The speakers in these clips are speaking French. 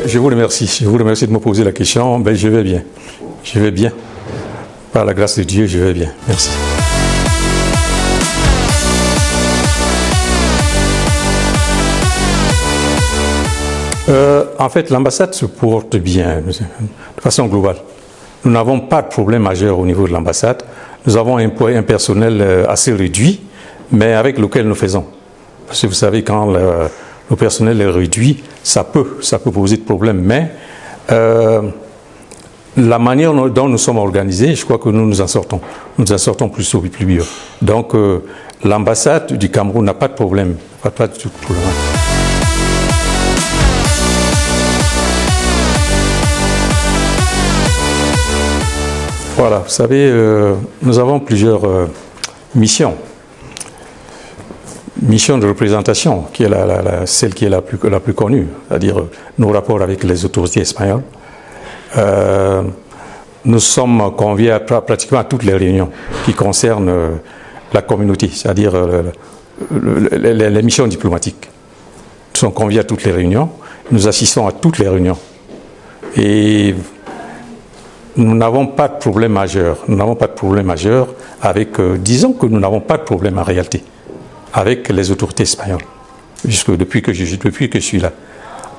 Je vous remercie. Je vous remercie de me poser la question. Ben, je vais bien. Je vais bien. Par la grâce de Dieu, je vais bien. Merci. En fait, l'ambassade se porte bien, de façon globale. Nous n'avons pas de problème majeur au niveau de l'ambassade. Nous avons un personnel assez réduit, mais avec lequel nous faisons. Parce que vous savez, quand le personnel est réduit, ça peut poser de problème. Mais la manière dont nous sommes organisés, je crois que nous nous en sortons. Nous nous en sortons plus tôt et plus mieux. Donc, l'ambassade du Cameroun n'a pas de problème. Pas du tout de problème. Voilà, vous savez, nous avons plusieurs missions. Mission de représentation, qui est celle qui est la plus connue, c'est-à-dire nos rapports avec les autorités espagnoles. Nous sommes conviés pratiquement à toutes les réunions qui concernent la communauté, c'est-à-dire les missions diplomatiques. Nous sommes conviés à toutes les réunions, nous assistons à toutes les réunions. Et nous n'avons pas de problème majeur. Nous n'avons pas de problème majeur avec, disons que nous n'avons pas de problème en réalité avec les autorités espagnoles, depuis que je suis là.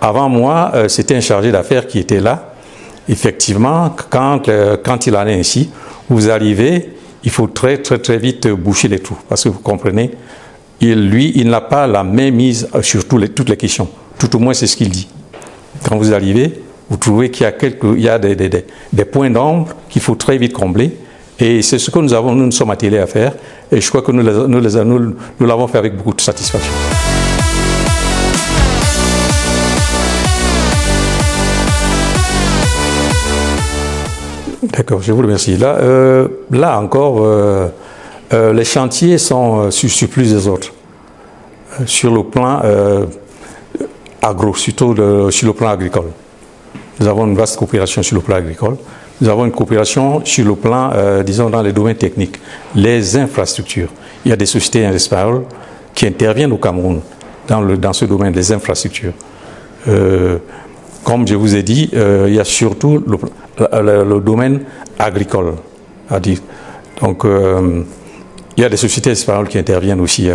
Avant moi, c'était un chargé d'affaires qui était là. Effectivement, quand il en est ainsi, vous arrivez, il faut très vite boucher les trous. Parce que vous comprenez, il n'a pas la main mise sur toutes les questions. Tout au moins, c'est ce qu'il dit. Quand vous arrivez, vous trouvez qu'il y a des points d'ombre qu'il faut très vite combler. Et c'est ce que nous nous sommes attelés à faire. Et je crois que nous l'avons fait avec beaucoup de satisfaction. D'accord, je vous remercie. Là encore, les chantiers sont sur plusieurs autres. Sur le plan surtout sur le plan agricole. Nous avons une vaste coopération sur le plan agricole. Nous avons une coopération sur le plan, disons, dans les domaines techniques, les infrastructures. Il y a des sociétés espagnoles qui interviennent au Cameroun dans ce domaine des infrastructures. Comme je vous ai dit, il y a surtout le domaine agricole. Donc, il y a des sociétés espagnoles qui interviennent aussi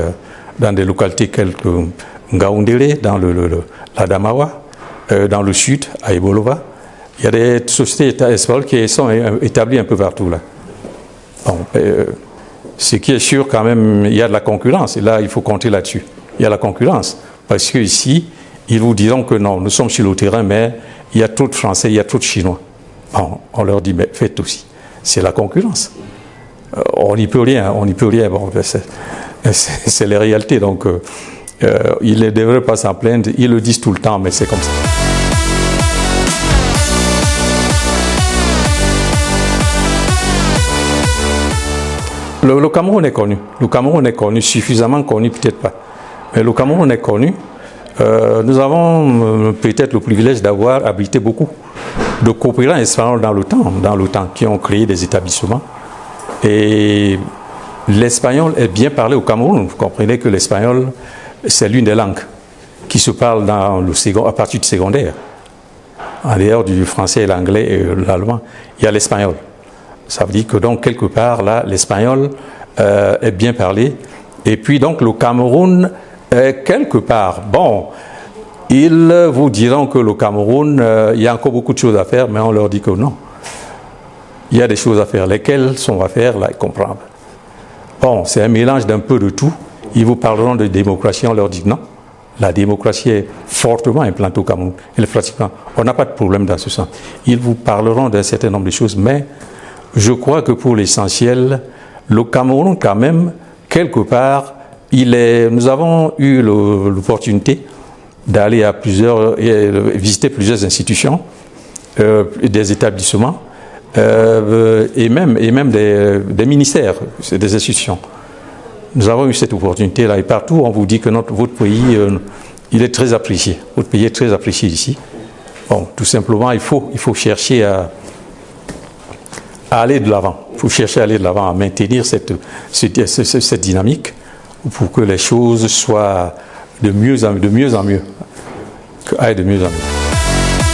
dans des localités telles que Ngaoundéré, dans la Damawa, dans le sud, à Ebolova. Il y a des sociétés espagnoles qui sont établies un peu partout là. Bon, ce qui est sûr quand même, il y a de la concurrence. Et là, il faut compter là-dessus. Il y a la concurrence. Parce qu'ici, ils vous diront que non, nous sommes sur le terrain, mais il y a trop de Français, il y a trop de Chinois. Bon, on leur dit, mais faites aussi. C'est la concurrence. On n'y peut rien, Bon, c'est les réalités. Donc, ils ne devraient pas s'en plaindre. Ils le disent tout le temps, mais c'est comme ça. Le Cameroun est connu. Le Cameroun est connu, suffisamment connu, peut-être pas. Mais le Cameroun est connu. Nous avons peut-être le privilège d'avoir habité beaucoup de coopérants espagnols dans le temps, qui ont créé des établissements. Et l'espagnol est bien parlé au Cameroun. Vous comprenez que l'espagnol, c'est l'une des langues qui se parle à partir du secondaire. En dehors du français, l'anglais et l'allemand, il y a l'espagnol. Ça veut dire que donc quelque part là, l'espagnol est bien parlé. Et puis donc le Cameroun, quelque part, bon, ils vous diront que le Cameroun, il y a encore beaucoup de choses à faire, mais on leur dit que non. Il y a des choses à faire. Lesquelles sont à faire, là, ils comprennent. Bon, c'est un mélange d'un peu de tout. Ils vous parleront de démocratie, on leur dit que non. La démocratie est fortement implantée au Cameroun. On n'a pas de problème dans ce sens. Ils vous parleront d'un certain nombre de choses, mais je crois que pour l'essentiel, le Cameroun, quand même, quelque part, nous avons eu l'opportunité d'aller visiter plusieurs institutions, des établissements, et même des ministères, des institutions. Nous avons eu cette opportunité-là, et partout, on vous dit que votre pays, il est très apprécié. Votre pays est très apprécié ici. Bon, tout simplement, il faut chercher à aller de l'avant. Il faut chercher à aller de l'avant, à maintenir cette dynamique pour que les choses soient de mieux en mieux. Aillent de mieux en mieux.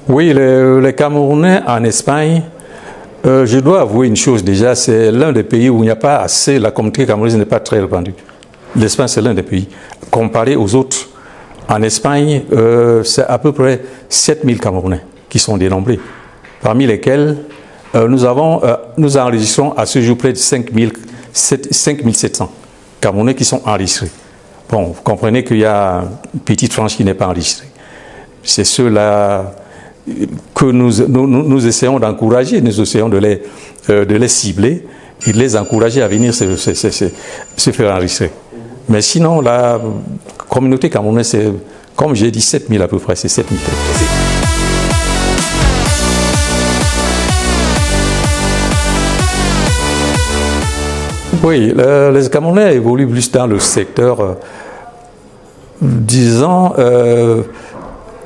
Oui, les Camerounais en Espagne, je dois avouer une chose déjà, c'est l'un des pays où il n'y a pas assez, la communauté camerounaise n'est pas très répandue. L'Espagne, c'est l'un des pays. Comparé aux autres, en Espagne, c'est à peu près 7000 Camerounais qui sont dénombrés, parmi lesquels nous enregistrons à ce jour près de 5700 Camerounais qui sont enregistrés. Bon, vous comprenez qu'il y a une petite frange qui n'est pas enregistrée. C'est ceux-là que nous essayons d'encourager, nous essayons de les cibler et de les encourager à venir se faire enregistrer. Mais sinon, la communauté camerounaise, c'est, comme j'ai dit, 7000 à peu près, c'est 7000. Oui, les Camerounais évoluent plus dans le secteur, disons,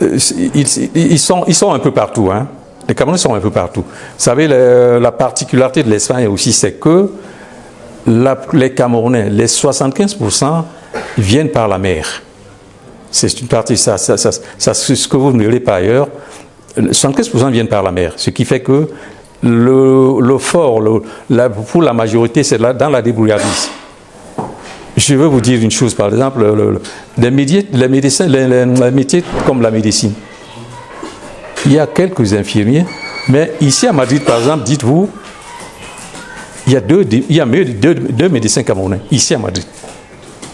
ils sont un peu partout. Hein. Les Camerounais sont un peu partout. Vous savez, la particularité de l'Espagne aussi, c'est que les Camerounais, les 75% viennent par la mer. C'est une partie, c'est ce que vous ne verrez pas ailleurs. 75% viennent par la mer, ce qui fait que le fort, pour la majorité, c'est dans la débrouillardise. Je veux vous dire une chose, par exemple, les métiers comme la médecine. Il y a quelques infirmiers, mais ici à Madrid, par exemple, dites-vous, il y a deux médecins camerounais, ici à Madrid.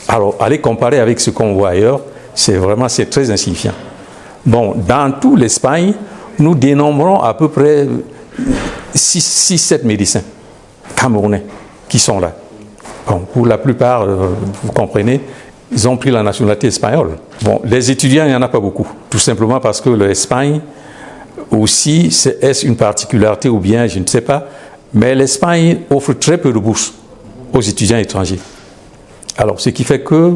Alors, allez comparer avec ce qu'on voit ailleurs, c'est très insignifiant. Bon, dans toute l'Espagne, nous dénombrons à peu près 6-7 médecins camerounais qui sont là. Bon, pour la plupart, vous comprenez, ils ont pris la nationalité espagnole. Bon, les étudiants, il n'y en a pas beaucoup, tout simplement parce que l'Espagne aussi, est-ce une particularité ou bien, je ne sais pas, mais l'Espagne offre très peu de bourses aux étudiants étrangers. Alors, ce qui fait que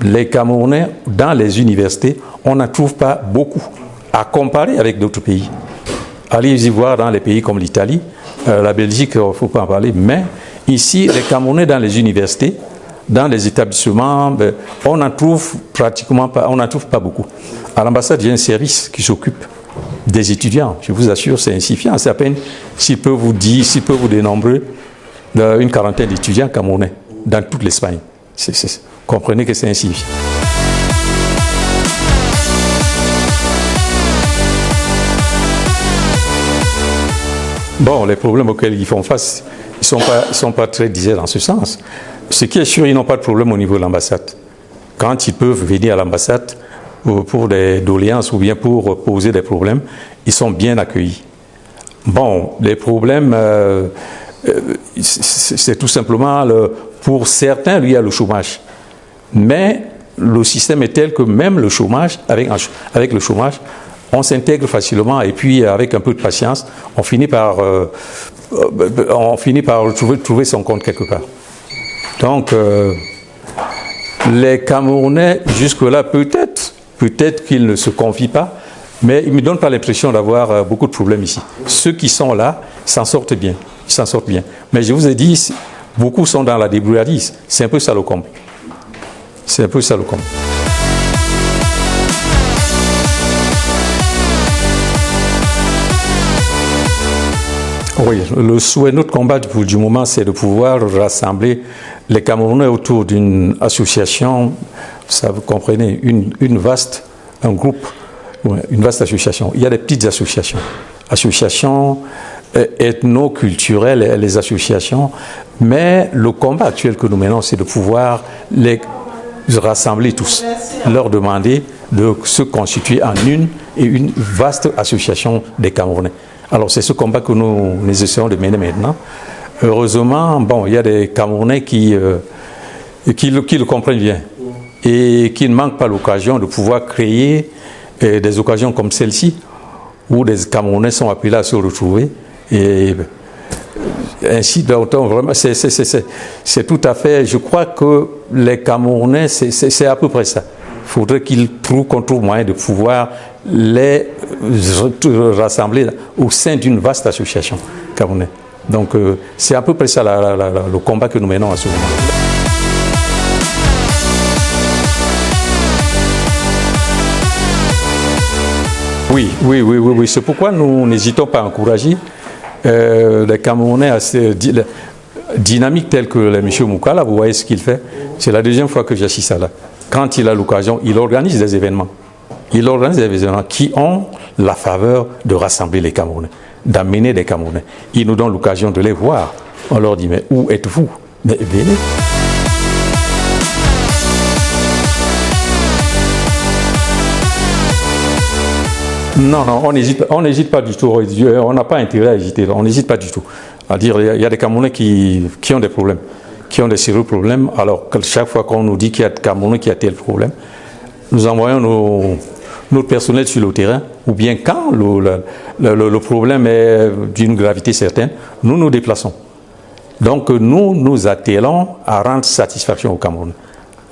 les Camerounais, dans les universités, on n'en trouve pas beaucoup, à comparer avec d'autres pays. Allez y voir dans les pays comme l'Italie, la Belgique, il ne faut pas en parler, mais ici, les Camerounais dans les universités, dans les établissements, on n'en trouve pratiquement pas, on n'en trouve pas beaucoup. À l'ambassade, il y a un service qui s'occupe des étudiants. Je vous assure, c'est insuffisant. C'est à peine s'il peut vous dénombrer une quarantaine d'étudiants camerounais dans toute l'Espagne. Comprenez que c'est insuffisant. Bon, les problèmes auxquels ils font face, ils ne sont pas très disés dans ce sens. Ce qui est sûr, ils n'ont pas de problème au niveau de l'ambassade. Quand ils peuvent venir à l'ambassade pour des doléances ou bien pour poser des problèmes, ils sont bien accueillis. Bon, les problèmes, c'est tout simplement, pour certains, il y a le chômage. Mais le système est tel que même le chômage, avec le chômage, on s'intègre facilement et puis avec un peu de patience, on finit par trouver son compte quelque part. Donc, les Camerounais, jusque-là, peut-être qu'ils ne se confient pas, mais ils ne me donnent pas l'impression d'avoir beaucoup de problèmes ici. Ceux qui sont là s'en sortent bien. Ils s'en sortent bien. Mais je vous ai dit, beaucoup sont dans la débrouillardise. C'est un peu ça le comble. C'est un peu ça le comble. Oui, le souhait, notre combat du moment, c'est de pouvoir rassembler les Camerounais autour d'une association, ça vous comprenez, un groupe, une vaste association. Il y a des petites associations ethno-culturelles, les associations, mais le combat actuel que nous menons, c'est de pouvoir les rassembler tous, leur demander de se constituer en une vaste association des Camerounais. Alors c'est ce combat que nous essayons de mener maintenant. Heureusement, bon, il y a des Camerounais qui le comprennent bien et qui ne manquent pas l'occasion de pouvoir créer des occasions comme celle-ci où des Camerounais sont appelés à se retrouver. Et ainsi, donc, vraiment, c'est tout à fait... Je crois que les Camerounais, c'est à peu près ça. Il faudrait qu'on trouve moyen de pouvoir les rassembler au sein d'une vaste association camerounaise. Donc, c'est à peu près ça le combat que nous menons à ce moment. Oui. C'est pourquoi nous n'hésitons pas à encourager les Camerounais assez dynamiques tels que le M. Moukala. Vous voyez ce qu'il fait. C'est la deuxième fois que j'assiste à là. Quand il a l'occasion, il organise des événements. Il organise des événements qui ont la faveur de rassembler les Camerounais, d'amener des Camerounais. Il nous donne l'occasion de les voir. On leur dit, mais où êtes-vous? Mais venez. Non, on n'hésite pas du tout. On n'a pas intérêt à hésiter. On n'hésite pas du tout. À dire, il y a des Camerounais qui ont des problèmes, qui ont des sérieux problèmes. Alors, chaque fois qu'on nous dit qu'il y a des Camerounais qui a tel problème, nous envoyons notre personnel sur le terrain, ou bien quand le problème est d'une gravité certaine, nous nous déplaçons. Donc, nous nous attelons à rendre satisfaction aux Camerounais.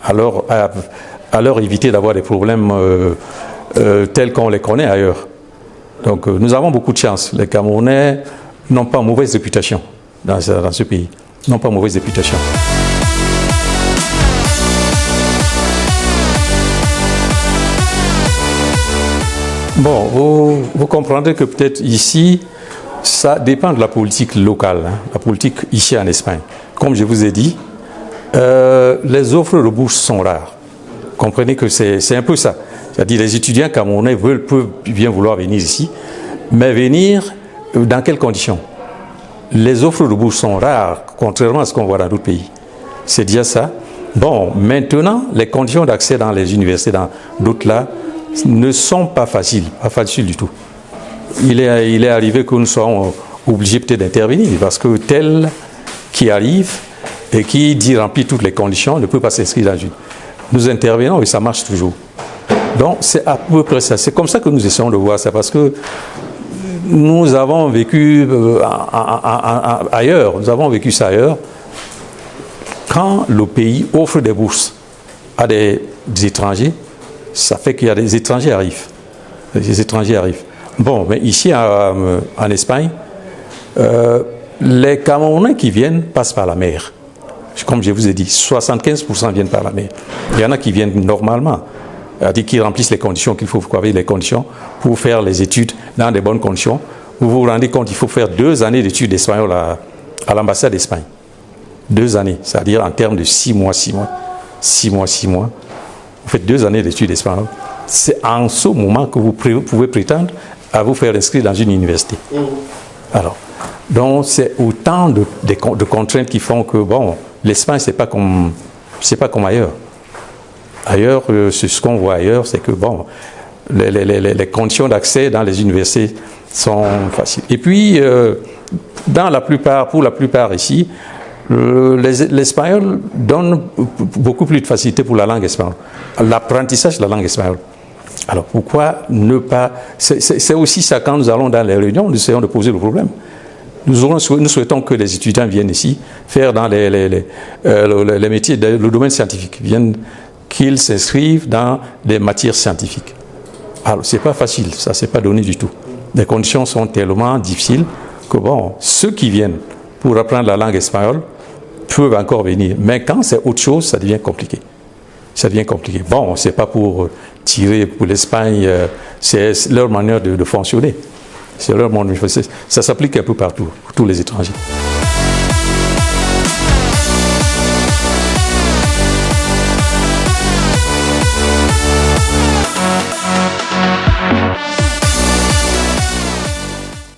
Alors, à leur éviter d'avoir des problèmes tels qu'on les connaît ailleurs. Donc nous avons beaucoup de chance. Les Camerounais n'ont pas mauvaise réputation dans ce pays. N'ont pas mauvaise réputation. Bon, vous comprendrez que peut-être ici, ça dépend de la politique locale, hein, la politique ici en Espagne. Comme je vous ai dit, les offres de bourse sont rares. Comprenez que c'est un peu ça. C'est-à-dire les étudiants camerounais peuvent bien vouloir venir ici, mais venir dans quelles conditions? Les offres de bourse sont rares, contrairement à ce qu'on voit dans d'autres pays. C'est déjà ça. Bon, maintenant, les conditions d'accès dans les universités, dans d'autres là, ne sont pas faciles du tout. Il est arrivé que nous soyons obligés peut-être d'intervenir, parce que tel qui arrive et qui dit remplir toutes les conditions ne peut pas s'inscrire dans une. Nous intervenons et ça marche toujours. Donc c'est à peu près ça. C'est comme ça que nous essayons de voir ça, parce que nous avons vécu ailleurs. Nous avons vécu ça ailleurs. Quand le pays offre des bourses à des étrangers, ça fait qu'il y a des étrangers arrivent. Les étrangers arrivent. Bon, mais ici en Espagne, les Camerounais qui viennent passent par la mer. Comme je vous ai dit, 75% viennent par la mer. Il y en a qui viennent normalement. C'est-à-dire qu'ils remplissent les conditions qu'il faut, vous avez les conditions pour faire les études dans des bonnes conditions. Vous vous rendez compte qu'il faut faire 2 années d'études d'espagnol à l'ambassade d'Espagne. 2 années, c'est-à-dire en termes de 6 mois. 6 mois. Vous faites 2 années d'études d'espagnol. C'est en ce moment que vous pouvez prétendre à vous faire inscrire dans une université. Alors, donc c'est autant de contraintes qui font que, bon, l'Espagne, c'est pas comme ailleurs. Ailleurs, ce qu'on voit ailleurs, c'est que bon, les conditions d'accès dans les universités sont faciles. Et puis, pour la plupart ici, l'espagnol donne beaucoup plus de facilité pour la langue espagnole. L'apprentissage de la langue espagnole. Alors pourquoi ne pas... C'est aussi ça, quand nous allons dans les réunions, nous essayons de poser le problème. Nous souhaitons que les étudiants viennent ici faire dans les métiers, le domaine scientifique, qu'ils s'inscrivent dans des matières scientifiques. Alors, c'est pas facile, ça, c'est pas donné du tout. Les conditions sont tellement difficiles que, bon, ceux qui viennent pour apprendre la langue espagnole peuvent encore venir. Mais quand c'est autre chose, ça devient compliqué. Ça devient compliqué. Bon, c'est pas pour tirer pour l'Espagne, c'est leur manière de fonctionner. C'est leur manière de fonctionner. Ça s'applique un peu partout, pour tous les étrangers.